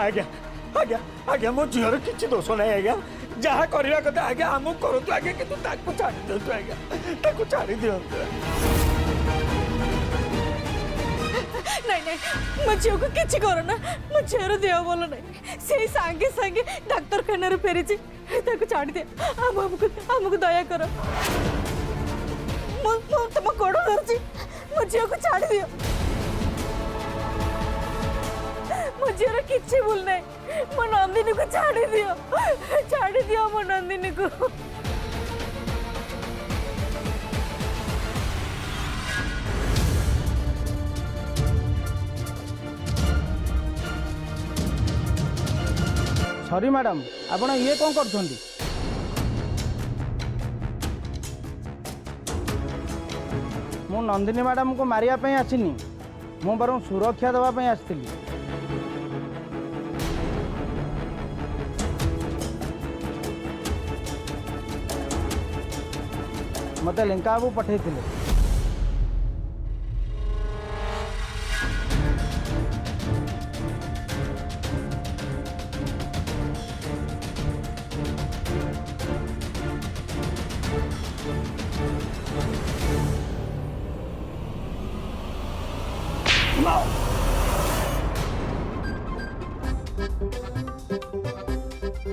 आज्ञा आज्ञा आज्ञा मो झीर किसी दोष ना आज्ञा जहाँ करवा कथा आज्ञा आम करूँ आज्ञा कि छाड़ी दिंतु आज्ञा छाड़ी दिंतु नहीं नहीं मो झील को किसी करना मो झीर देह भल नहीं से सांगे सांगे डाक्तरखाना फेरी छाड़ी दे आमको दया कर तुम गोड़ धरची मो झील को छाड़ी दियो मो झीर किसी भूल नहीं मो नंदिनी को छाड़ी दियो मो नंदिनी को सॉरी मैडम आपण ये कौन कर मु नंदिनी मैडम को मारिया आसनी मु बर सुरक्षा देवाई आसती मत लेंका बाबू पठे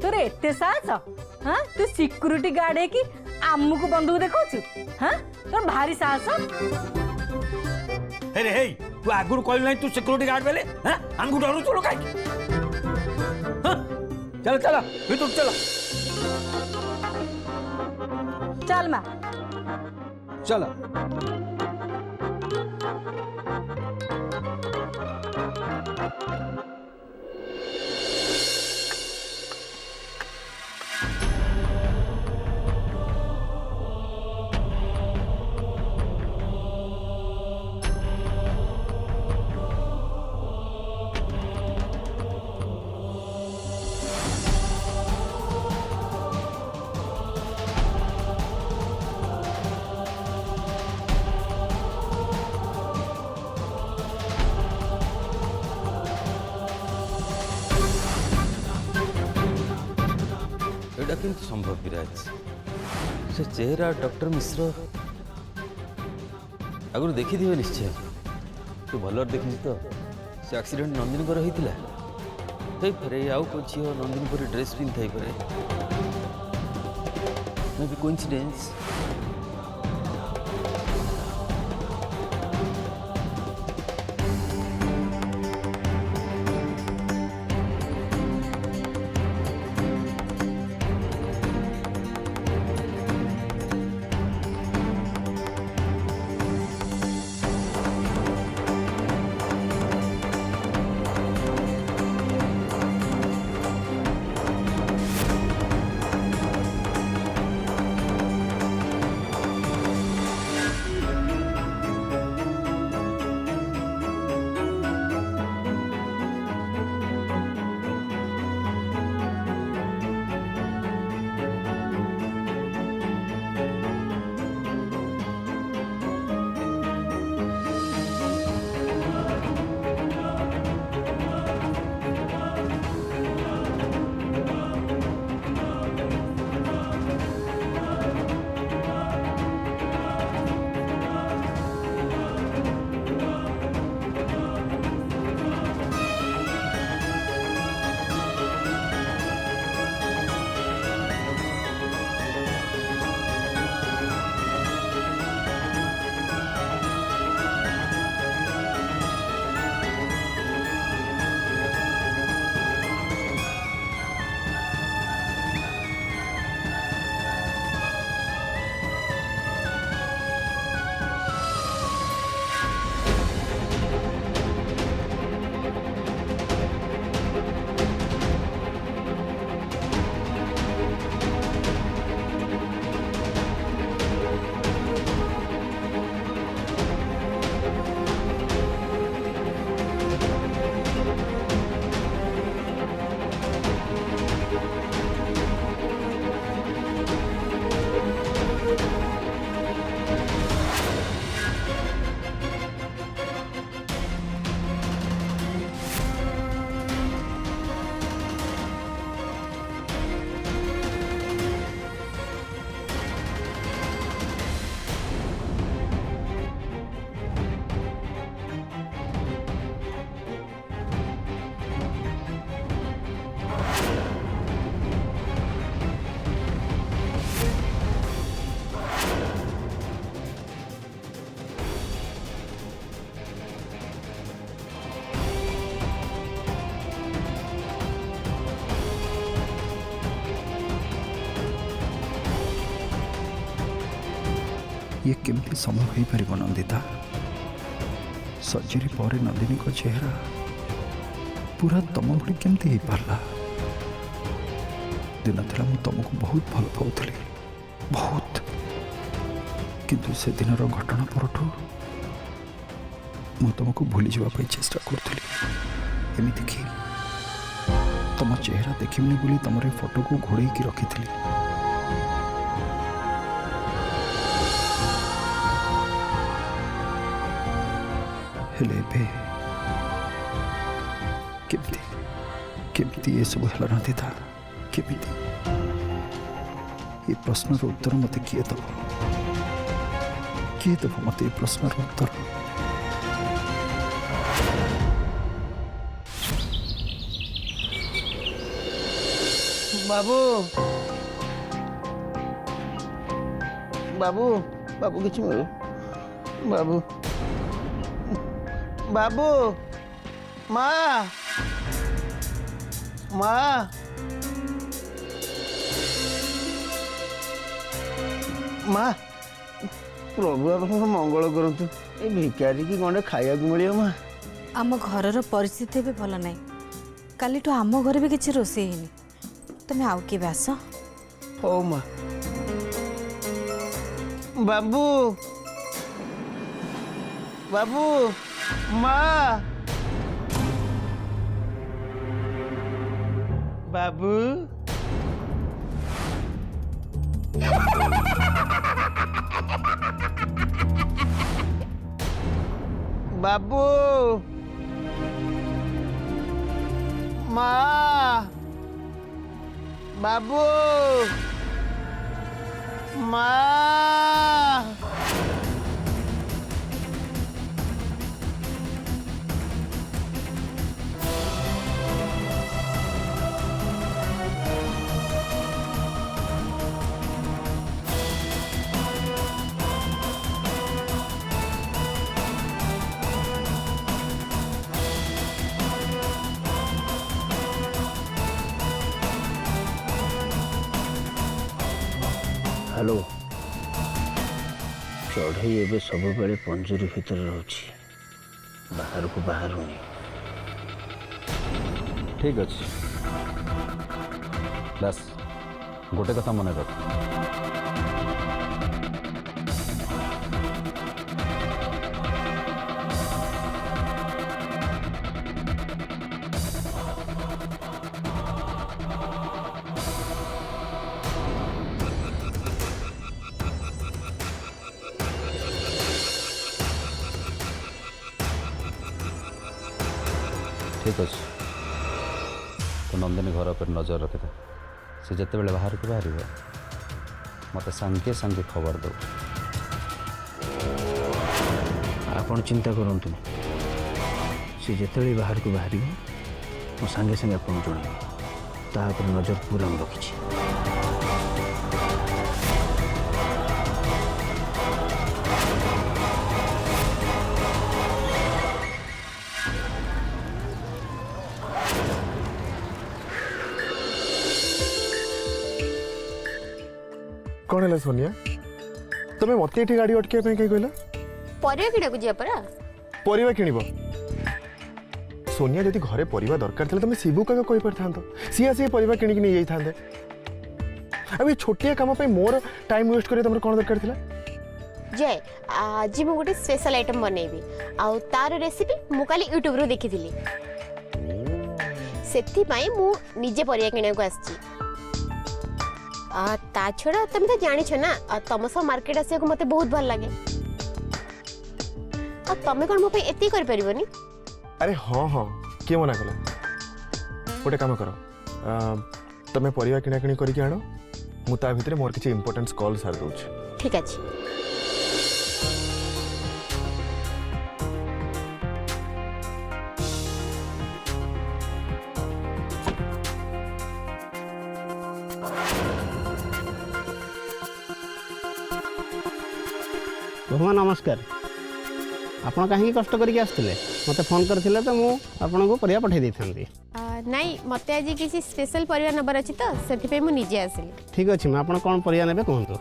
तोर एते साहस हाँ तू सिक्यूरिटी गार्ड है कि आमको बंदूक देखा हाँ तोर भारी साहस अरे हे तू आगुर कहलु नहीं तू सिक्यूरिटी गार्ड बेले हां हमको डरू चलो काई हां चल चल भीतर चल चल मां चल किंतु संभव विराज से चेहरा डॉक्टर मिश्र आगु देखी थी निश्चय तू भल देखी तो से एक्सीडेंट नंदिनी को होता है आउ को झील नंदिनी पर ड्रेस पिंध थे मे बी कोइंसिडेंस ये केमती संभव हो पार नंदिता सर्जरी पर नंदिनी को चेहरा पूरा तम भली केमती हो पारला दिन था मुझे तुमको बहुत भल पाऊली बहुत किंतु से दिन घटना परठू मुझे तुमको भूली जावाई चेष्टा करी एमती कि तुम चेहरा देखनी बोली तुम फोटो को घोड़े की रखी थी हेले केमती केमती ये सब हल नदी था केमती ये प्रश्न उत्तर मत किए दब मत ये प्रश्न उत्तर बाबू बाबू बाबू किसी मिलू बाबू बाबू माँ माँ माँ प्रभु आप मंगल करतु ये भिकारी की गंडे खाया मिले माँ आम घर परिस्थिति भी भल ना काली आम घर भी किसी रोषे है तुम्हें आउ के आस हो माँ बाबू बाबू माँ बाबू बाबू माँ बाबू माँ हेलो चढ़ई एवं सब बेले पंजरी भितर रोची बाहर को बाहर ठीक अच्छे बस गोटे कथा मन रख ठीक अच्छे तो नंदिनी घर पर नजर रखी था से जिते बड़े बाहर को बाहर मत सांगे सांगे खबर दो आपन चिंता करतु सी जिते बाहर को बाहर मो सांगे सांगे आपन जन नजर पूरा रखी कौन है सोनिया तुम्हें मत ये गाड़ी अटके कहीं कहला परिवा किणा जा परा परिवा किणब सोनिया जदि घरे परिवा दरकार था तुम शिवू का कही पार था सी आसी परिवा किणिक नहीं जाते अब ये छोटिया काम मोर टाइम वेस्ट कर तुम कौन दरकार था जय आज मु गोटे स्पेशल आइटम बनैबी आउ तार रेसिपी मु काली यूट्यूब रो देखिथिली सेथि पई मु निजे परिया किणा को आछि ता छड़ा तुम तो जानी छो ना तुम सब मार्केट आसे को मते बहुत भल लागे तमें कौन मो पे एती कर परिबनी अरे हाँ हाँ किए मना कला गोटे काम कर तुम्हें परिवा किणा किणी करके आण मु ता भितर मोर किछि इंपोर्टेंस कॉल सार दउछ ठीक अछि बहुमा नमस्कार आपण कहीं कष्ट करके आसते मत फोन करते तो मुझे परिया पठे दी था नहीं मते आज किसी स्पेशल परिवा नंबर अछि तो सेति पे मु निजे आसिली ठीक अच्छे मैं आप कौन परिया ने कहतु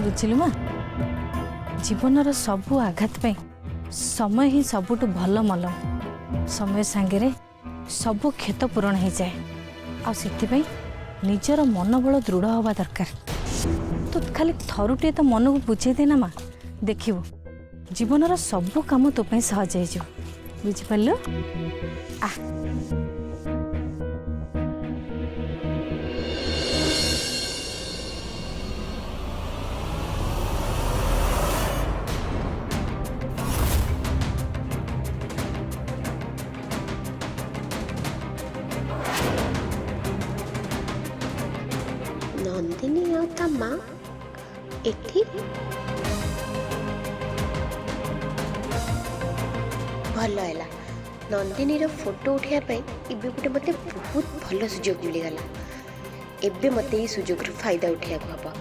बुझिलु माँ जीवनर सबु आघात पे समय ही सबुठु भल मलम समय सांगे सबु क्षत पूरण हो जाए आ सेथिपई निजर मनोबल दृढ़ हवा दरकार तो खाली थरुटे तो मन को बुझे देना माँ देखिबू जीवनर सबु काम तो पे सहज हो बुझिपारलु आ नंदिनी आ ता माँ एठी भल है नंदिनी फोटो उठाइबा इबे गोटे मते बहुत भल सुजोग मिलगला एबे मते ये सुजोग फायदा उठाइबा हबा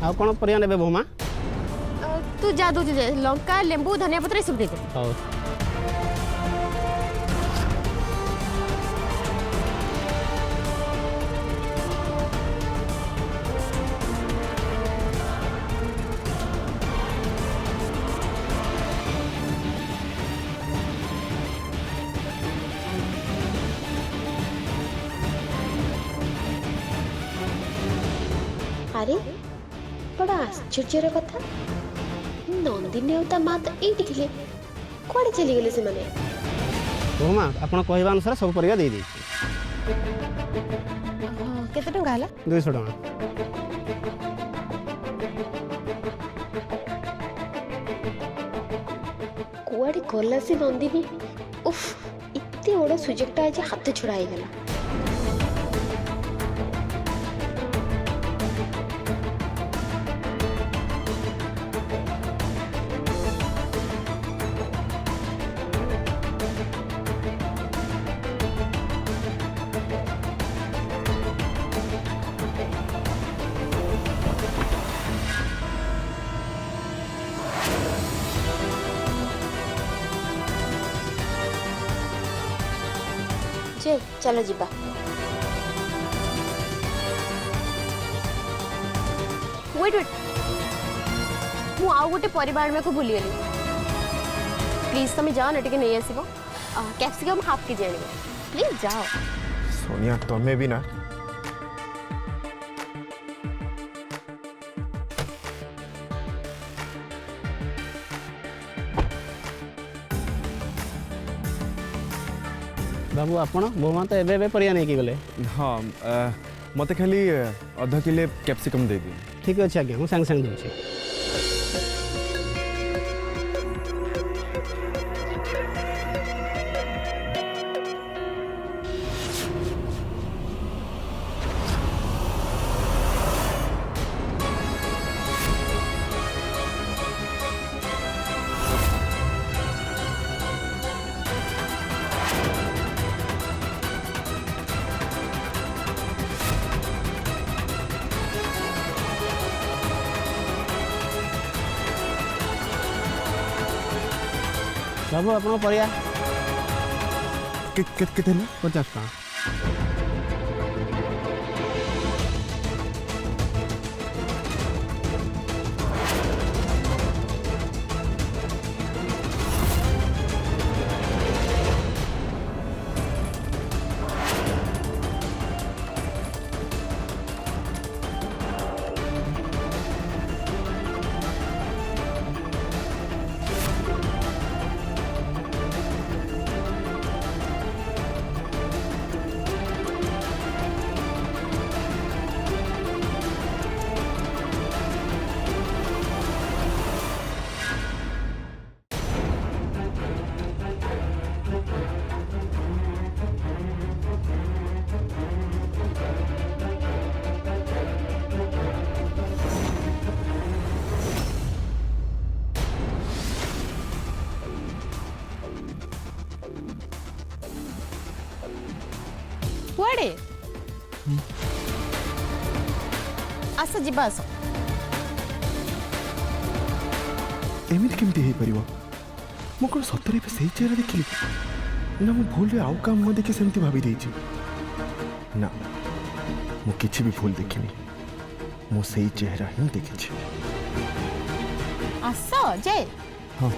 ଆଉ କ'ଣ ପରିବା ନେବେ ବୋମା? तू जा दो लंका लेंबू धनिया पत्र सब दे दे ହଉ अरे बड़ा आश्चर्यर कथा नंदिनी आ माँ तो ये थे कौन चली गले से माने ବୋମା ଆପଣ କହିବା ଅନୁସାରେ ସବୁ ପରିବା ଦେଇଦେଇଛି केते टंका हला 200 ଟଙ୍କା कुआड़े गला से नंदिनी उफ इतने बड़ा सुजोगटा आज हाथ छुड़ा ही गला चलो जीवा वेट वेट मु आउ गोटे परिवार में को भूली गली प्लीज तुम जाओ ना टिके नहीं आसीबो कैप्सिकम हाफ के जानिबो प्लीज जाओ सोनिया तमें भी ना ବାବୁ ଆପଣ ବୋମା ତ ଏବେ ପରିବା ନେଇକି ଗଲେ हाँ मत खाली अध किले कैप्सिकम दे दी ଠିକ୍ ଅଛି ଆଜ୍ଞା ମୁଁ ସାଙ୍ଗେ ସାଙ୍ଗେ ଦେଉଛି ବାବୁ ଆପଣଙ୍କ ପରିବା कितने 50 ଟଙ୍କା कुआड़े आस जीवा आस एमती केमती हो पार मु कौन सतरे से चेहरा देखिली ना मु भूल आउ क्या मुह देखी सेमती भाभी देछि ना मु किछि भी भूल देखिनी मु सही चेहरा ही देखी। आस जय हाँ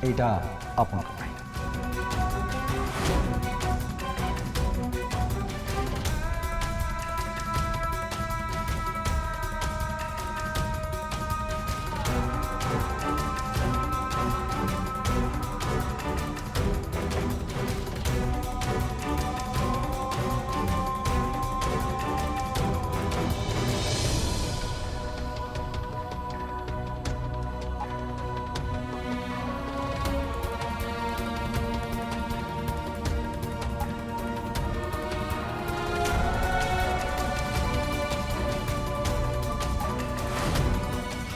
এইটা আপনার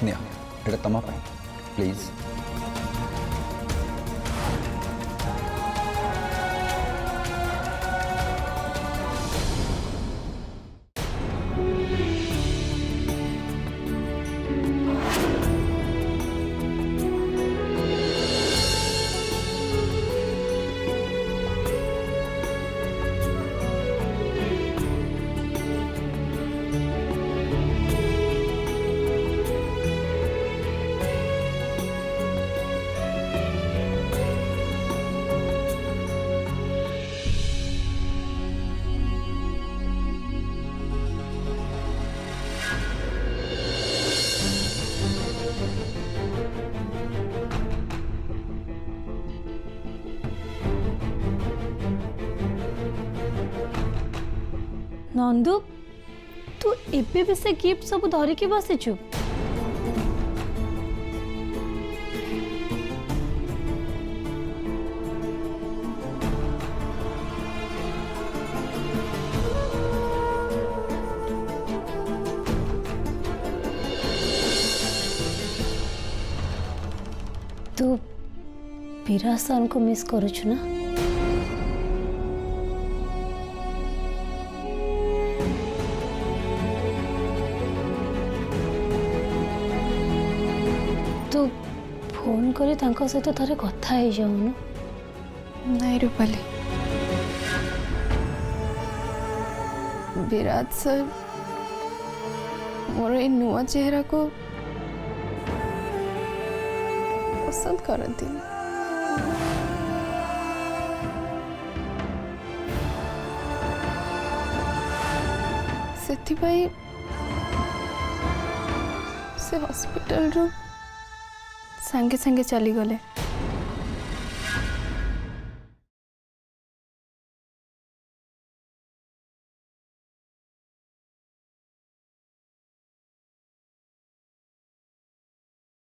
নিয়া এটা তোমার পাই প্লিজ। नंदू तू एबे भी से गिफ्ट सब धरिकी बसिचु तू विरासन को मिस करुछु ना? तू फोन करे तांको सहित थरे कथा ही जाऊनु। नहीं रूपाली, विराट सर मोर नुआ चेहरा को पसंद करती। से हॉस्पिटल रू संगे संगे चली गले।